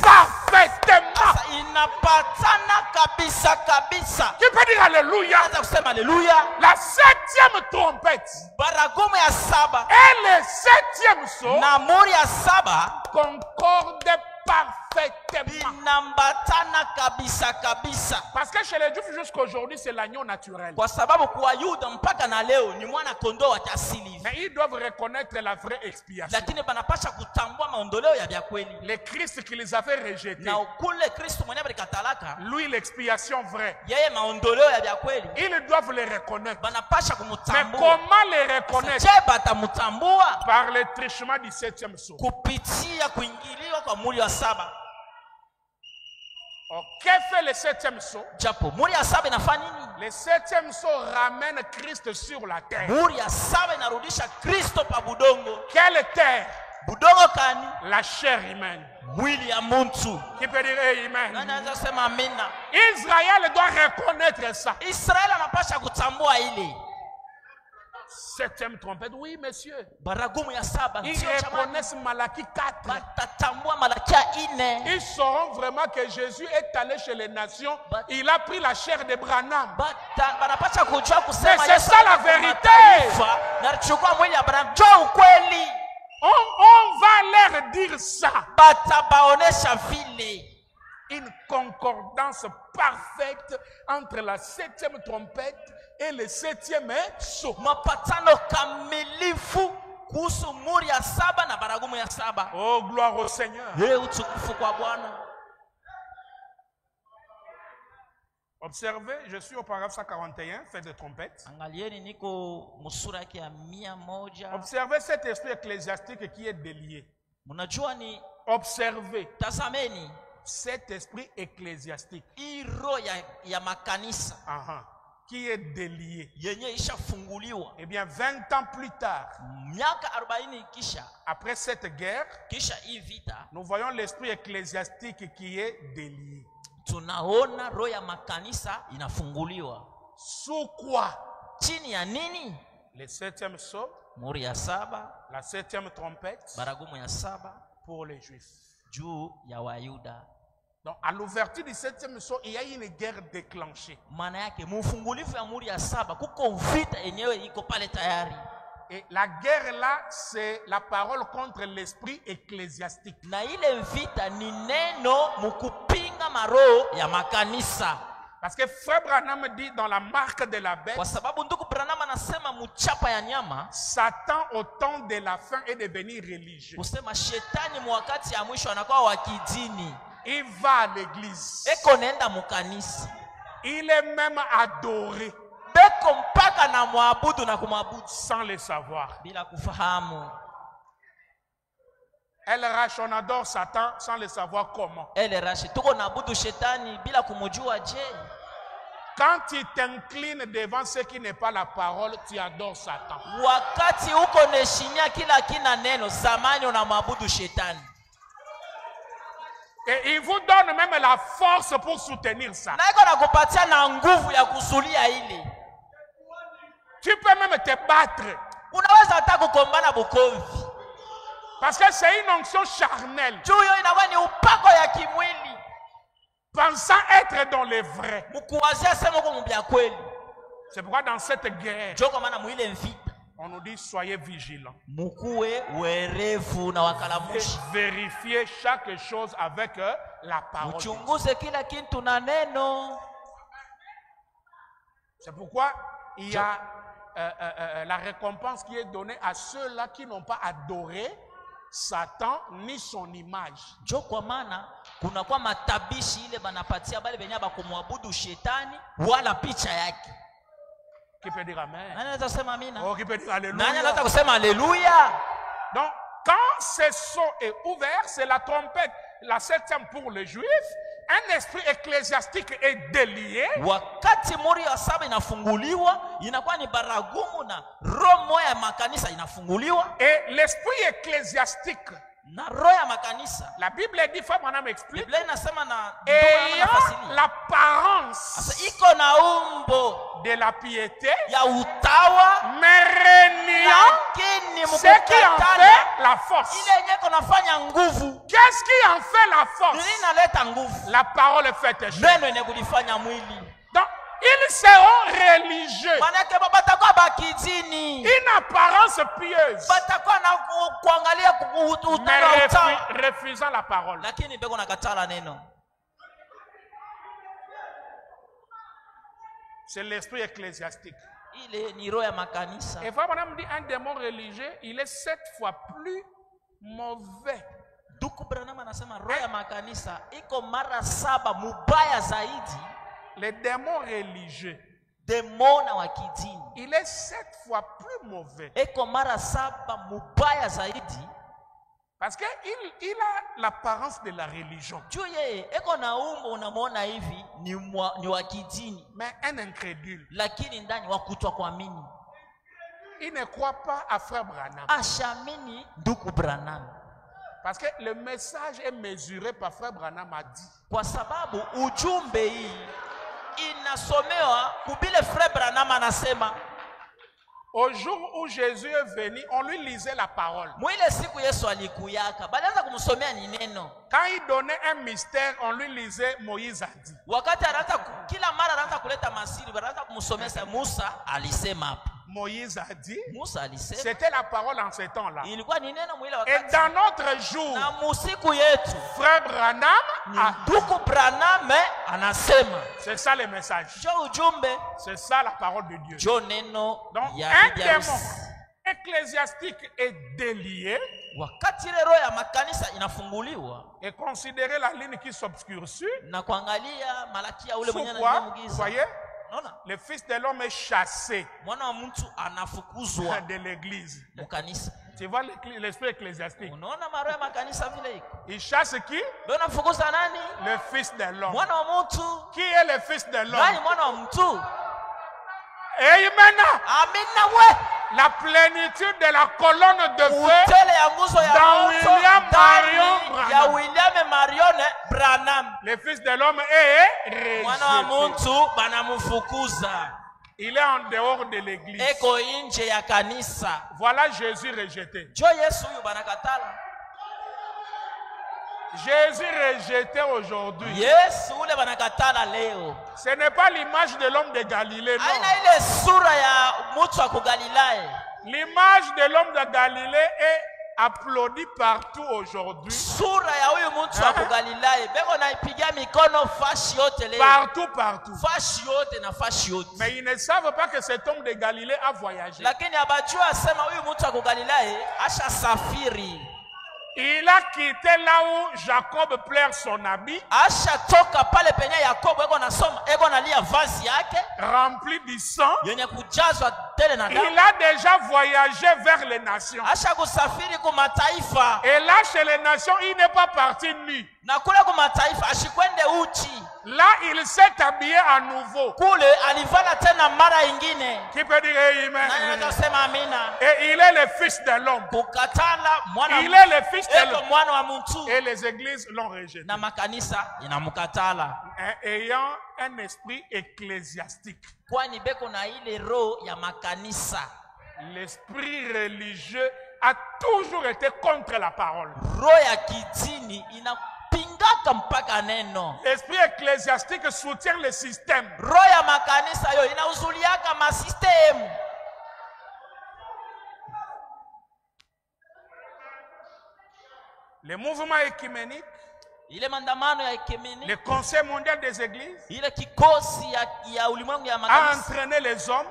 parfaitement. sasa inapatana kabisa kabisa. Qui peut dire Alléluia? Anza kusema haleluya. La 7e trompette Baragumu ya saba et le 7e sceau na muri ya saba concorde parfaitement. vinambatana kabisa kabisa. Parce que chez les Juifs jusqu'aujourd'hui, c'est l'agneau naturel. Kwa sababu kwa Yuda mpaka na leo ni mwana kondoo wa kiasili. Mais ils doivent reconnaître la vraie expiation. Lakini banapasha kutambua maondoleo ya vya kweli. Le Christ qui les avait rejetés. Na kule Kristo mwenyewe alikatalaka, Lui, l'expiation vraie. yeye maondoleo ya vya kweli Ils doivent le reconnaître. banapasha Mais kumtambua. comment le reconnaître? Je batamtambua Par le trichement du 7e sceau. kupitia kuingiliwa kwa muri ya saba. Oh, que fait le 7e sceau? Japo muri ya saba inafanya nini? Le 7e sceau ramène Christ sur la terre. Muri ya saba inarudisha Kristo pa budongo. Quelle terre? Budongo kani? La chair humaine. Mwili ya muntu. Qui peut dire amen? Nani anaweza sema amina? Israël doit reconnaître ça. Israeli anapasha kutambua ile. Septième trompette, oui, monsieur. baragumu ya saba Ils ndio jamani. reconnaissent Malachie 4. Batatambua Malakia 4. Ils sauront vraiment que Jésus est allé chez les nations. Il a pris la chair de Branham. Banapasha kujua kusema Mais c'est ça la vérité. Na alichukua mwili ya Branham. Jo ukweli. On va leur dire ça. Batabaonesha vile. Une concordance parfaite entre la septième trompette et le septième sceau. Mapatano kamilifu kuhusu muri ya saba na baragumu ya saba. Oh, gloire au Seigneur. Utukufu kwa Bwana. Observez, je suis au paragraphe 141, fête de trompette. Angalieni niko musura yake ya 100. Observez cet esprit ecclésiastique qui est délié. Munajua ni Observez tazameni cet esprit ecclésiastique iro ya makanisa qui est délié. yenye ishafunguliwa. Eh bien, 20 ans plus tard, miaka 40 kisha, après cette guerre, kisha hii vita, nous voyons l'esprit ecclésiastique qui est délié. Tunaona roho ya makanisa inafunguliwa. Sous quoi? Chini ya nini? Le septième sceau, muri ya saba, la septième trompette, baragumu ya saba pour les Juifs. Juu ya Wayuda. Donc, à l'ouverture du septième sceau, il y a une guerre déclenchée. Maana yake mfungulifu ya muri ya saba kuko vita yenyewe iko pale tayari. Et la guerre là, c'est la parole contre l'esprit ecclésiastique. Na ile vita ni neno mukupinga maroho ya makanisa. Parce que Frère Branham dit dans la marque de la bête, kwa sababu ndugu Branham anasema mchapa ya nyama, Satan au temps de la fin est devenu religieux. Kusema shetani mwakati ya mwisho anakuwa wa kidini. Il va à l'église. Eko nenda mukanisa. Il est même adoré. Beko mpaka na muabudu na kumwabudu sans le savoir. Bila kufahamu. Elle rache, on adore Satan sans le savoir comment. Elle rache, tuko naabudu shetani bila kumujua je. Quand tu t'inclines devant ce qui n'est pas la parole, tu adores Satan. Wakati uko neshinya kila kina neno, zamani unamwabudu shetani. Et il vous donne même la force pour soutenir ça. Na iko nakupatia na nguvu ya kusulia ile. Tu peux même te battre. Unaweza hata kukombana bukomvi. Parce que c'est une onction charnelle. Juu hiyo inakuwa ni upako ya kimwili. Pensant être dans le vrai. Mkuwazia sema kwa mbia kweli. C'est pourquoi dans cette guerre, Joko maana muile mvita, on nous dit soyez vigilants. Mukuwe werefu na wakalamushi. Vérifiez chaque chose avec la parole. Mchunguze kila kitu na neno. C'est pourquoi il y a la récompense qui est donnée à ceux-là qui n'ont pas adoré Satan ni son image. Jo kwa maana kuna kwa matabishi ile banapatia bale benye bakumwabudu shetani wala picha yake. Qui peut dire amen? Nani anaweza kusema amina? Oh, qui peut dire alléluia? Nani anaweza kusema alléluia? Donc, quand ce sceau est ouvert, c'est la trompette, la septième pour les Juifs. Un esprit ecclésiastique est délié. Wakati muri ya saba inafunguliwa, inakuwa ni baragumu na roho ya makanisa inafunguliwa. Et l'esprit ecclésiastique, na roho ya makanisa, la Bible dit, Frère Branham explique, Biblia inasema na ayant l'apparence iko na umbo de la piété, ya utawa, mais reniant ce qui en fait la force. Ile yenye kunafanya nguvu. Qu'est-ce qui en fait la force? Nini inaleta nguvu? La parole faite chair. Neno yenye kulifanya mwili. Donc, ils seront religieux. Manake batakuwa bakidini. Une apparence pieuse. Batakuwa na kuangalia mais refusant la parole. Lakini beko nakatala neno. C'est l'esprit ecclésiastique. Ile ni roho ya makanisa. Et Frère Branham dit un démon religieux, il est 7 fois plus mauvais. Ndugu Branham anasema roho ya makanisa iko mara 7 mubaya zaidi. Les démons religieux, demona wa kidini, il est 7 fois plus mauvais. Iko mara 7 mubaya zaidi. Parce qu'il a l'apparence de la religion. Juu yeye eko na umbo unamwona hivi ni wa kidini. Mais un incrédule. Lakini ndani wa kutokuamini. Il ne croit pas à Frère Branham. Ashamini ndugu Branham. Parce que le message est mesuré par Frère Branham a dit. Kwa sababu ujumbe hii inasomewa kubile Frère Branham anasema. Au jour où Jésus est venu, on lui lisait la parole. Mwile siku Yesu alikuyaka, balianza kumsomea ni neno. Quand il donnait un mystère, on lui lisait Moïse a dit. Wakati anaanza kila mara anaanza kuleta masiri, banaanza kumsomea Musa alisema hapa. Moïse a dit. Musa alisema. C'était la parole en ce temps-là. Ilikuwa ni neno mwile Et wakati. dans notre jour, Na musiku yetu, frère Branham a ndugu Branham anasema. C'est ça le message. Jo ujumbe. C'est ça la parole de Dieu. Jo neno Donc ya un bibi démon harusi. ecclésiastique est délié Wakati ile roho ya makanisa inafunguliwa et considérer la ligne qui s'obscurcit. na kuangalia malakia ule mwenye Pourquoi? anaingia Vous mgiza. voyez, Unaona? le Fils de l'homme est chassé Mwana wa mtu anafukuzwa de l'église. mkanisa. Tu vois l'esprit ecclésiastique. Unaona maroho ya makanisa vile iko. Il chasse qui? Ndio nafukuza nani? Le Fils de l'homme. Mwana wa mtu. Qui est le Fils de Nani l'homme? mwana wa mtu? Amen. Amina we. La plénitude de la colonne de feu Utele ya nguzo ya dans moto William ndani Marion ya Branham. William Marion Branham. Le Fils de l'homme est Mwana wa rejeté. mtu banamfukuza. Il est en dehors de l'église. Eko nje ya kanisa. Voilà Jésus rejeté. Jo Yesu huyu banakatala. Jésus rejeté aujourd'hui. Yesu ule banakatala leo. Ce n'est pas l'image de l'homme de Galilée, non. Aina ile sura ya mtu wa Galilaye. L'image de l'homme de Galilée est applaudie partout aujourd'hui. Sura ya huyu mtu wa Galilaye beko naipigia mikono fashi yote leo. Partout, partout. Fashi yote na fashi yote. Mais ils ne savent pas que cet homme de Galilée a voyagé. Lakini abajua asema huyu mtu wa Galilaye asha safiri. Il a quitté là où Jacob pleure son habit, Asha toka pale penye Yakobo eko nalia vazi yake rempli du sang. yenye kujazwa tele na damu. Il a déjà voyagé vers les nations. Asha kusafiri ku mataifa. Et là, chez les nations, il n'est pas parti nu. Na kule ku mataifa ashikwende uchi. Là, il s'est habillé à nouveau. Kule alivala tena mara ingine. Qui peut dire amen? Nani atasema amina? Et il est le Fils de l'homme. Kukatala mwana. Il est le Fils de eko l'homme. mwana wa mtu. Et les églises l'ont rejeté. Na makanisa inamukatala. Ayant un esprit ecclésiastique. Kwani beko na ile roho ya makanisa. L'esprit religieux a toujours été contre la parole. Roho ya kidini inapingaka mpaka neno. L'esprit ecclésiastique soutient le système. Roho ya makanisa yo inauzuliaka masystemu. Le mouvement écuménique, Ile mandamano ya ekumeni, le Conseil mondial des églises ile kikosi ya ulimwengu ya a makanisa entraîné les hommes.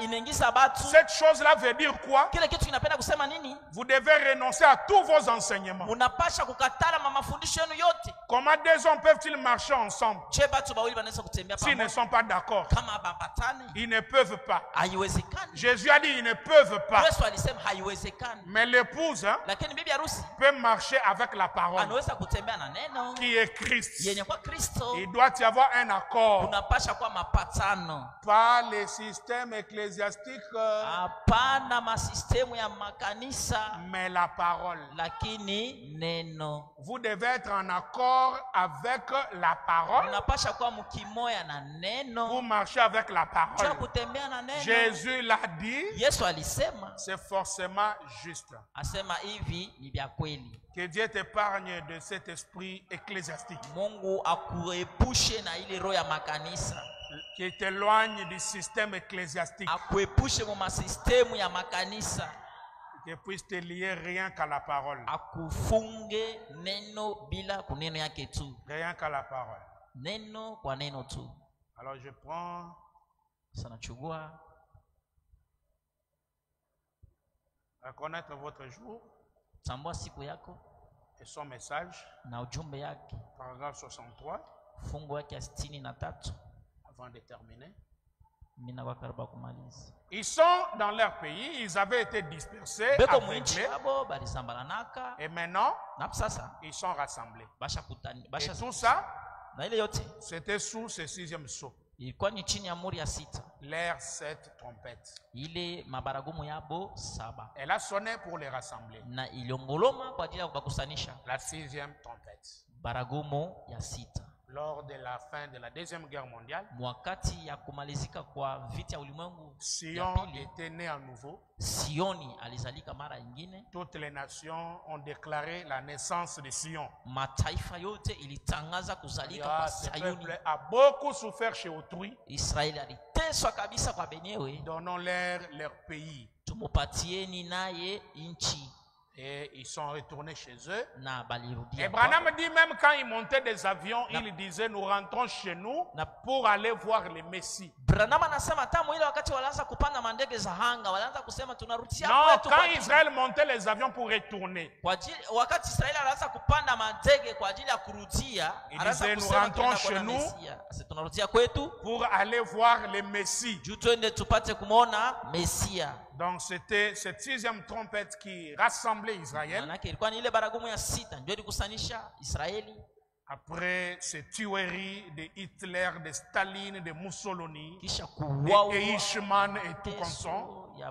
inaingiza batu. Cette chose-là veut dire quoi? Kile kitu kinapenda kusema nini? Vous devez renoncer à tous vos enseignements. Munapasha kukatala mafundisho yenu yote. Comment deux hommes peuvent-ils marcher ensemble Je batu bawili banaweza kutembea s'ils ne pamoja sont pas d'accord? kama bapatane? Ils ne peuvent pas. Haiwezekani. Jésus a dit ils ne peuvent pas. Yesu alisema haiwezekani. Mais l'épouse Lakini bibi harusi peut marcher avec la parole anaweza kutembea na neno qui est Christ. yenye kwa Kristo. Il doit y avoir un accord. Unapasha kwa mapatano. Pas les systèmes ecclésiastiques, Hapana masistemu ya makanisa, mais la parole. lakini neno. Vous devez être en accord avec la parole. Unapasha kwa mkimoya na Vous neno. marchez avec la Cha parole. kutembea na neno. Jésus l'a dit, Yesu alisema, c'est forcément juste. asema hivi ni vya kweli. Que Dieu t'épargne de cet esprit ecclésiastique Mungu akuepushe na ile roho ya makanisa. qui t'éloigne du système ecclésiastique, Akuepushe mu masistemu ya makanisa. qui puisse te lier rien qu'à la parole. Akufunge neno bila kuneno yake tu. Rien qu'à la parole. Neno kwa neno tu. Alors je prends Sana chugua reconnaître votre jour tambua siku yako et son message, na ujumbe yake. paragraphe 63, Fungu yake ya 63. avant de terminer. Mina kwa karibu kumaliza. Ils sont dans leur pays, ils avaient été dispersés, Beko mwinchi aveuglés, abo balisambalanaka. et maintenant, Na sasa ils sont rassemblés. basha kutani Et basha tout ça, na ile yote c'était sous ce sixième sceau, ilikuwa ni chini ya muri ya 6. l'air 7 trompettes. Ile mabaragumu yabo 7 Elle a sonné pour les rassembler. na iliongoloma kwa ajili ya kubakusanisha. La sixième trompette. Baragumu ya 6. lors de la fin de la Deuxième Guerre mondiale, mwakati ya kumalizika kwa vita ya ulimwengu ya Sion pili, était né à nouveau. Sioni alizalika mara ingine. Toutes les nations ont déclaré la naissance de Sion. Mataifa yote ilitangaza kuzalika kwa Ce Sayuni. peuple a beaucoup souffert chez autrui. Israeli aliteswa kabisa kwa benyewe. Donnons-leur leur pays. Tumupatieni naye nchi. Et ils sont retournés chez eux. Na balirudia. Et Branham dit même quand ils montaient des avions, ils disaient nous rentrons chez nous pour aller voir le Messie. Branham anasema tamu ile wakati walianza kupanda mandege za hanga walianza kusema tunarudia kwetu. Non, quand Israël montait les avions pour retourner. Kwa ajili wakati Israeli alianza kupanda mandege kwa ajili ya kurudia, anaanza kusema nous rentrons chez nous. Sasa tunarudia kwetu pour aller voir le Messie. Juu twende tupate kumuona Mesia. Donc c'était cette sixième trompette qui rassemblait Israël. Manake ilikuwa ni ile baragumu ya sita ndio ilikusanisha Israeli. Après ces tueries de Hitler, de Staline, de Mussolini, de Eichmann et tout consort, ils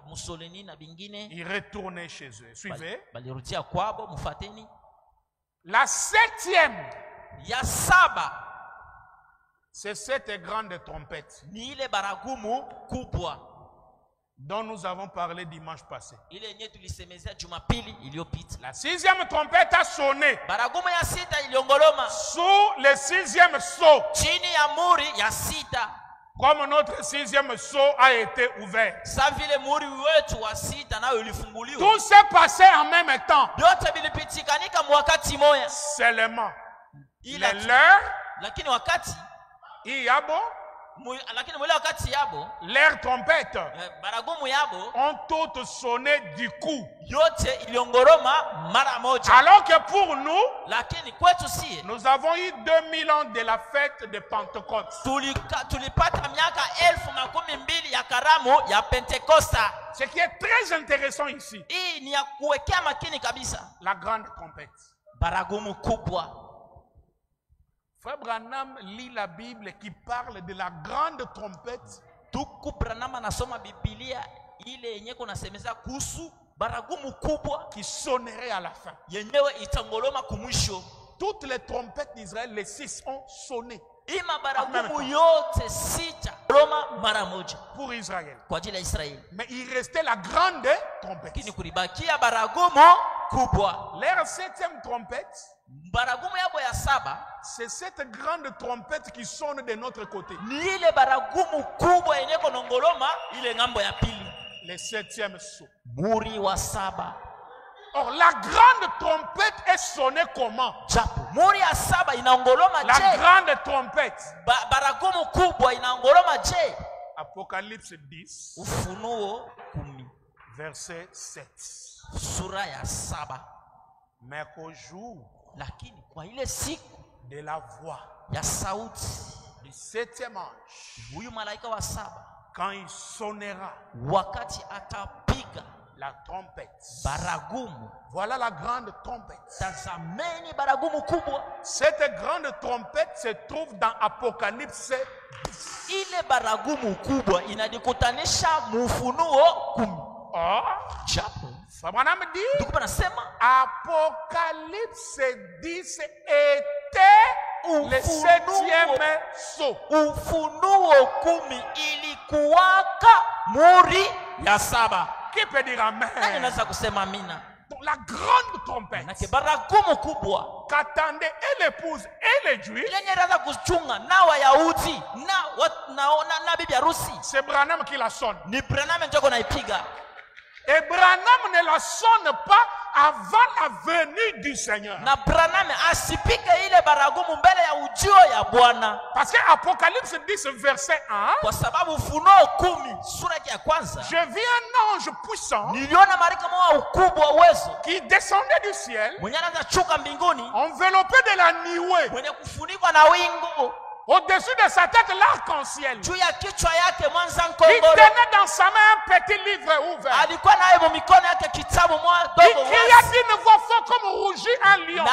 retournaient chez eux. Suivez. La septième, c'est cette grande trompette dont nous avons parlé dimanche passé. La sixième trompette a sonné sous le sixième sceau, comme notre sixième sceau a été ouvert. Tout s'est passé en même temps. Seulement l'heure, leurs trompettes ont toutes sonné du coup. Alors que pour nous, nous avons eu 2000 ans de la fête de Pentecôte. Ce qui est très intéressant ici, la grande trompette. Frère Branham lit la Bible qui parle de la grande trompette. Qui sonnerait à la fin. Toutes les trompettes d'Israël, les 6 ont sonné. Pour Israël. Mais il restait la grande trompette. Leur septième trompette, c'est cette grande trompette qui sonne de notre côté. Le septième sceau. Or, la grande trompette est sonnée comment? La grande trompette. Apocalypse 10, verset 7. Mais qu'au jour de la voix du septième ange, quand il sonnera la trompette, voilà la grande trompette. Cette grande trompette se trouve dans Apocalypse 10. Abraham dit Apocalypse 10 était le septième sceau. Qui peut dire amen? Donc la grande trompette qu'attendaient et l'épouse et les juifs, c'est Branham qui la sonne. Et Branham ne la sonne pas avant la venue du Seigneur. Parce que Apocalypse 10 verset 1, je vis un ange puissant qui descendait du ciel, enveloppé de la nuée. Au-dessus de sa tête, l'arc-en-ciel. Il tenait dans sa main un petit livre ouvert. Il cria d'une voix forte comme rougit un lion.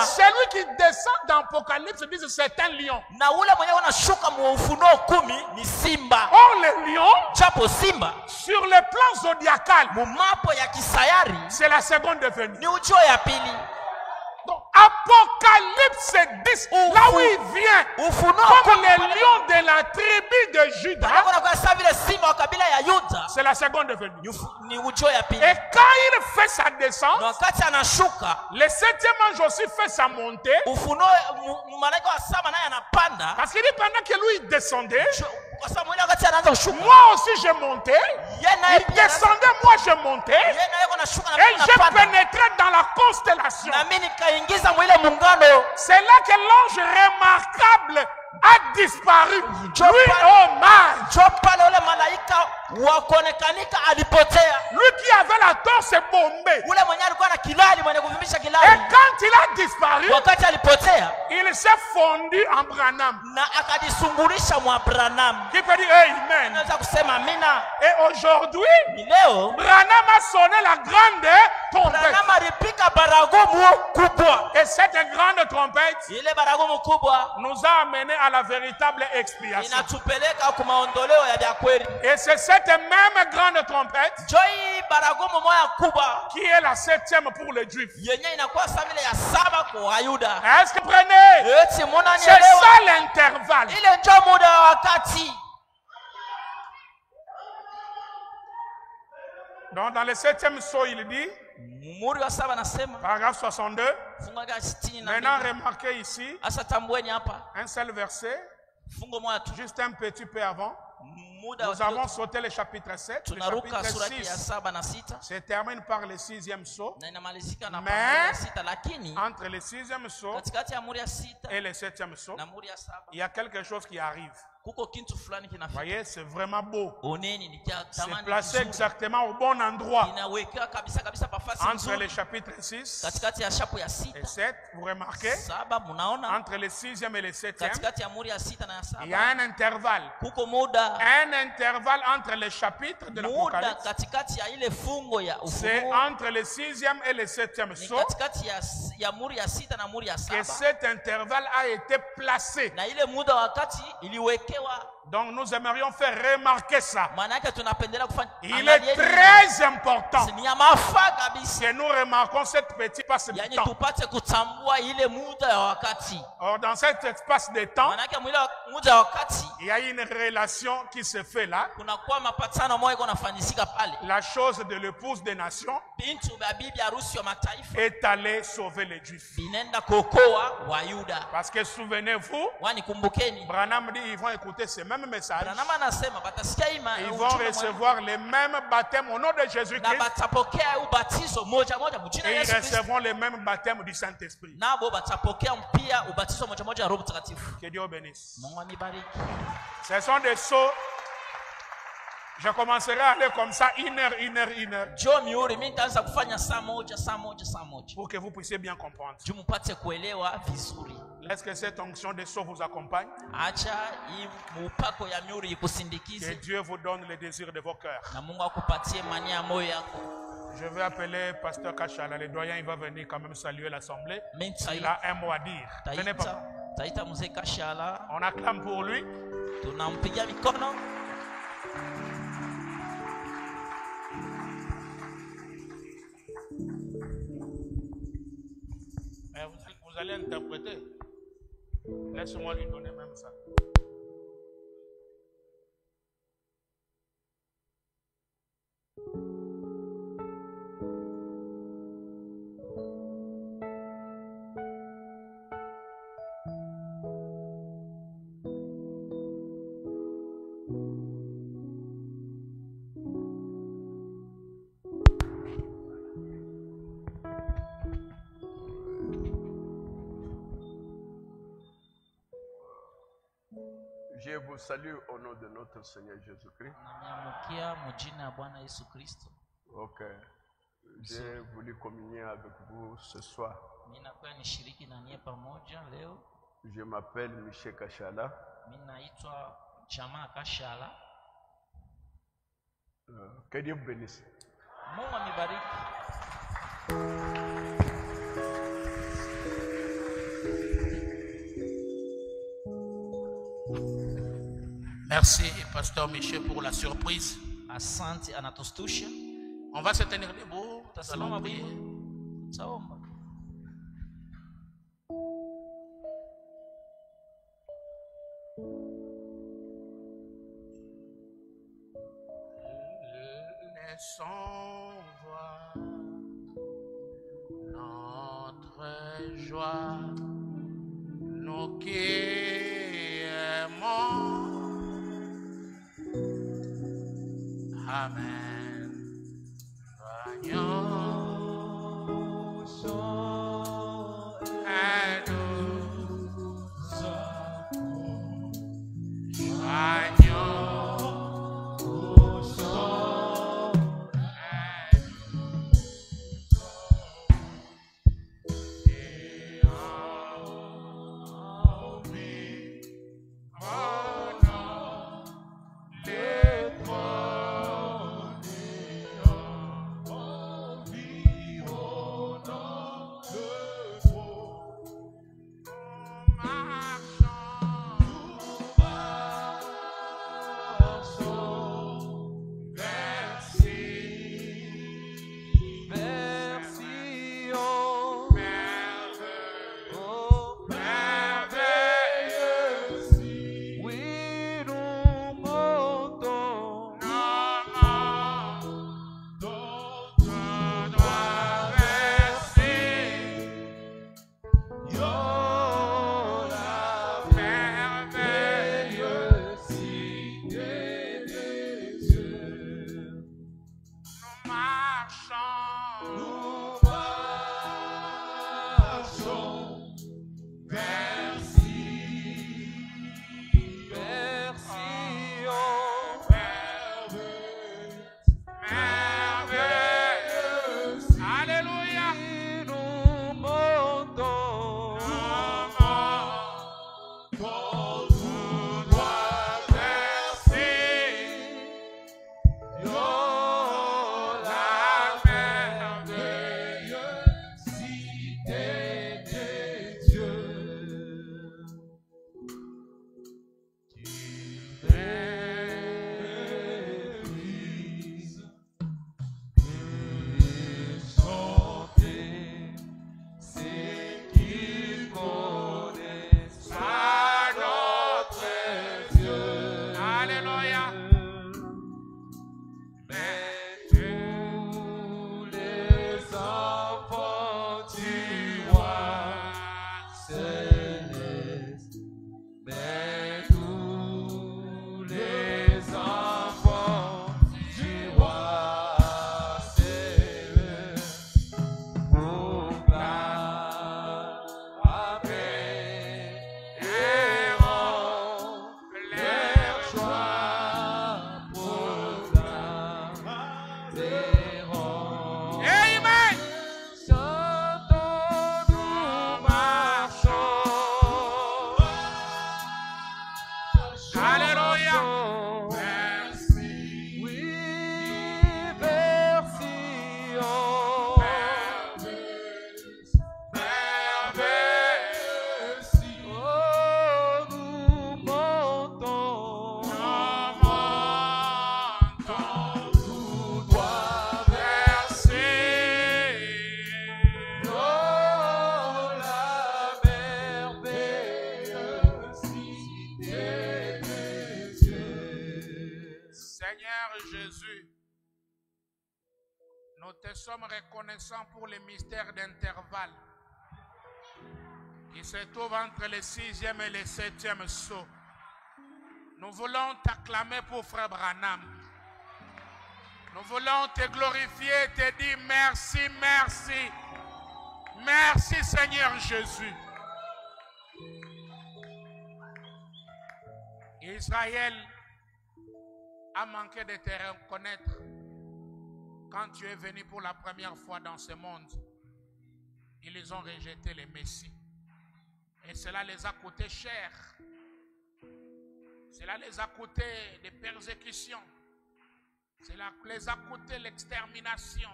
Celui qui descend dans l'Apocalypse dit que c'est un lion. Or le lion, sur le plan zodiacal, c'est la seconde venue. Donc, Apocalypse 10, là où il vient, comme les lions de la tribu de Juda, c'est la seconde venue. Et quand il fait sa descente, le 7e ange aussi fait sa montée. Parce qu'il dit pendant que lui il descendait, moi aussi je montais. Il descendait, moi je montais. Et j'ai pénétré dans la constellation. C'est là que l'ange remarquable a disparu. Lui, oh man. Lui qui avait la torse bombée. Et quand il a disparu, il s'est fondu en Branham. Qui peut dire amen. Et aujourd'hui, Branham a sonné la grande trompette. Et cette grande trompette nous a amené à la véritable expiation. Et c'est cette même grande trompette qui est la 7e pour les Juifs. Est-ce que vous prenez? C'est ça l'intervalle. Donc dans le 7e sceau, il dit, paragraphe 62, maintenant remarquez ici, un seul verset, juste un petit peu avant. Nous avons sauté le chapitre 7, le chapitre 6 se termine par le 6e sceau. Mais entre le 6e sceau et le 7e sceau, il y a quelque chose qui arrive. Vous voyez, c'est vraiment beau. C'est placé exactement au bon endroit. Entre le chapitre 6 et 7, vous remarquez, entre le 6e et le 7e, il y a un intervalle. Un intervalle entre les chapitres de l'Apocalypse. C'est entre le 6e et le 7e sceau que cet intervalle a été placé. Donc nous aimerions faire remarquer ça. Il est très important que nous remarquons cette petite passe de temps. Or dans cet espace de temps, il y a une relation qui se fait là. La chose de l'épouse des nations est allée sauver les Juifs. Parce que souvenez-vous, Branham dit ils vont écouter ces mêmes messages. Ils vont recevoir les mêmes baptêmes au nom de Jésus-Christ. Et ils recevront les mêmes baptêmes du Saint-Esprit. Que Dieu bénisse. Ce sont des sceaux. Je commencerai à aller comme ça, une heure. Pour que vous puissiez bien comprendre. Est-ce que cette onction de sceaux vous accompagne? Que Dieu vous donne le désir de vos cœurs. Je vais appeler Pasteur Kachala, le doyen, il va venir quand même saluer l'assemblée. Il a un mot à dire. Venez pas. On acclame pour lui. Vous allez interpréter. Laisse-moi lui donner même ça. Je vous salue au nom de notre Seigneur Jésus-Christ. Ok. J'ai voulu communier avec vous ce soir. Je m'appelle Michel Kachala. Que Dieu vous bénisse. Merci, Pasteur Michel, pour la surprise. On va se tenir debout. Nous allons prier. Laissons voir notre joie, nous qui aimons. Amen. Joignons et nous joignons. Nous te sommes reconnaissants pour les mystères d'intervalle qui se trouvent entre le 6e et le 7e sceau. Nous voulons t'acclamer pour Frère Branham. Nous voulons te glorifier et te dire merci, merci. Merci Seigneur Jésus. Israël a manqué de te reconnaître quand tu es venu pour la première fois dans ce monde. Ils ont rejeté le Messie. Et cela les a coûté cher. Cela les a coûté des persécutions. Cela les a coûté l'extermination,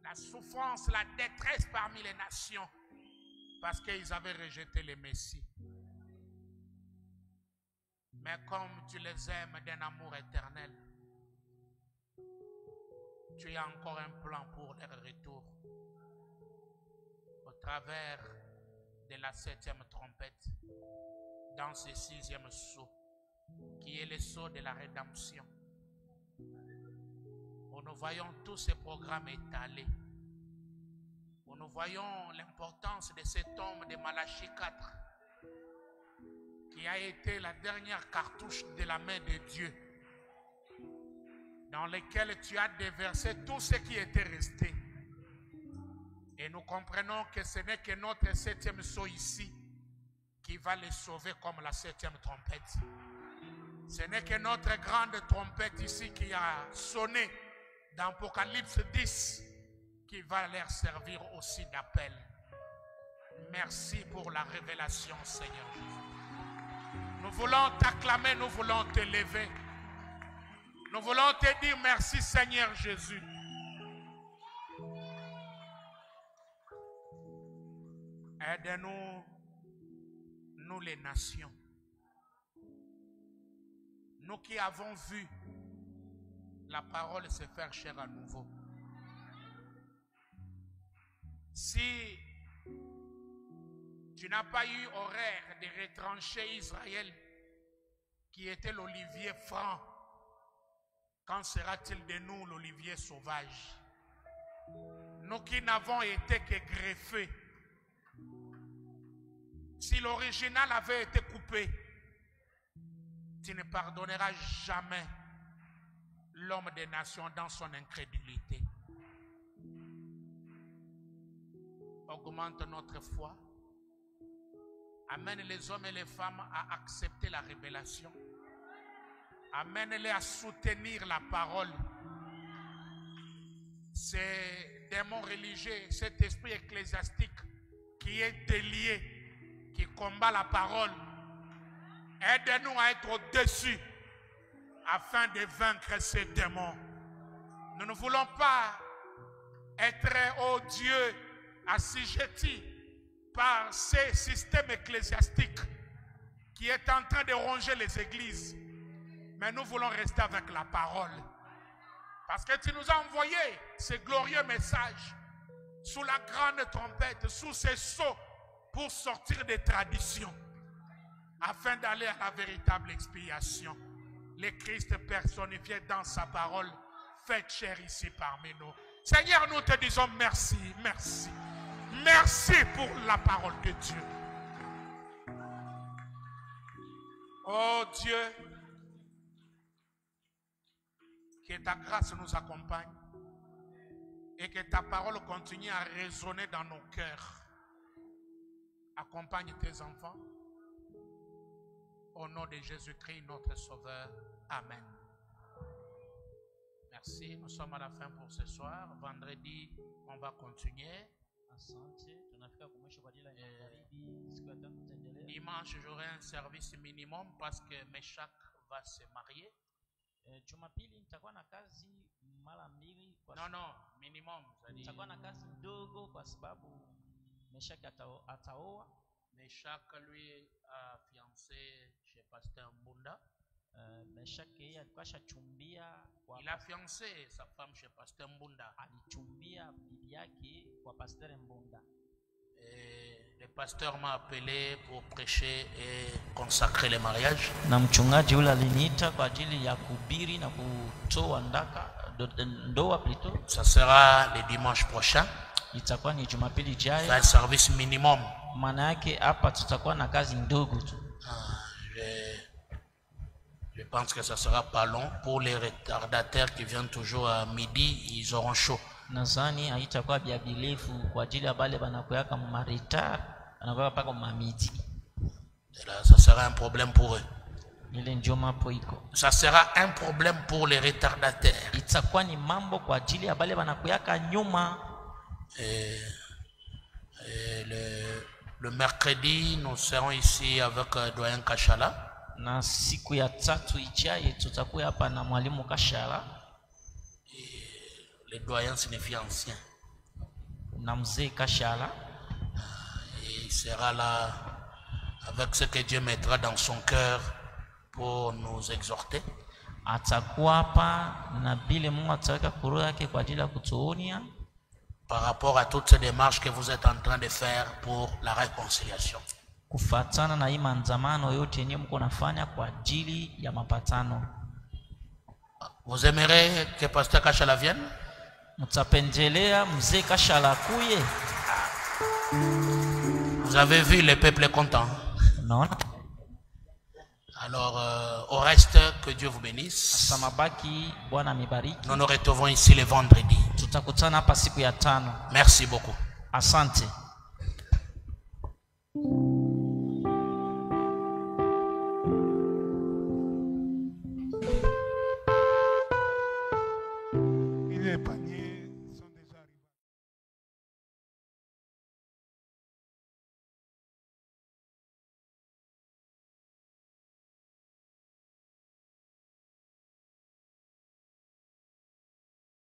la souffrance, la détresse parmi les nations. Parce qu'ils avaient rejeté le Messie. Mais comme tu les aimes d'un amour éternel, tu as encore un plan pour leur retour. Au travers de la 7e trompette, dans ce 6e sceau, qui est le sceau de la rédemption. Au où nous voyons tous ces programmes étalés, où nous voyons l'importance de cet homme de Malachie 4, qui a été la dernière cartouche de la main de Dieu, dans lequel tu as déversé tout ce qui était resté. Et nous comprenons que ce n'est que notre 7e sceau ici qui va les sauver comme la 7e trompette. Ce n'est que notre grande trompette ici qui a sonné dans Apocalypse 10 qui va leur servir aussi d'appel. Merci pour la révélation, Seigneur Jésus. Nous voulons t'acclamer, nous voulons t'élever. Nous voulons te dire merci, Seigneur Jésus. Aide-nous, nous les nations. Nous qui avons vu la parole se faire chair à nouveau. Si tu n'as pas eu horaire de retrancher Israël, qui était l'olivier franc, quand sera-t-il de nous l'olivier sauvage? Nous qui n'avons été que greffés. Si l'original avait été coupé, tu ne pardonneras jamais l'homme des nations dans son incrédulité. Augmente notre foi. Amène les hommes et les femmes à accepter la révélation. Amène-les à soutenir la parole. Ces démons religieux, cet esprit ecclésiastique qui est délié, qui combat la parole, aide-nous à être au-dessus afin de vaincre ces démons. Nous ne voulons pas être, oh Dieu, assujettis par ces systèmes ecclésiastiques qui est en train de ronger les églises. Mais nous voulons rester avec la parole. Parce que tu nous as envoyé ce glorieux message sous la grande trompette, sous ces sceaux, pour sortir des traditions, afin d'aller à la véritable expiation. Le Christ personnifié dans sa parole, fait chair ici parmi nous. Seigneur, nous te disons merci, merci. Merci pour la parole de Dieu. Oh Dieu, que ta grâce nous accompagne et que ta parole continue à résonner dans nos cœurs. Accompagne tes enfants. Au nom de Jésus-Christ, notre Sauveur. Amen. Merci. Nous sommes à la fin pour ce soir. Vendredi, on va continuer. Dimanche, j'aurai un service minimum parce que Meshach va se marier. Non, minimum. Meshach, lui, a fiancé chez Pasteur Mbunda. Il a fiancé sa femme chez Pasteur Mbunda. Et le pasteur m'a appelé pour prêcher et consacrer le mariage. Ça sera le dimanche prochain. C'est un service minimum. Je pense que ça sera pas long. Pour les retardataires qui viennent toujours à midi, ils auront chaud. Ça sera un problème pour eux. Ça sera un problème pour les retardataires. Et le mercredi, nous serons ici avec Doyen Kashala. Le doyen signifie ancien. Et il sera là avec ce que Dieu mettra dans son cœur pour nous exhorter. Par rapport à toutes ces démarches que vous êtes en train de faire pour la réconciliation. Vous aimerez que Pasteur Kachala vienne? Mutapendelea mzee Kashala kuye. Vous avez vu, le peuple est content. Non. Alors, au reste, que Dieu vous bénisse. Samabaki Bwana mibariki. Nous nous retrouvons ici le vendredi. Tutakutana hapa siku ya 5. Merci beaucoup. Asante. Il est panier.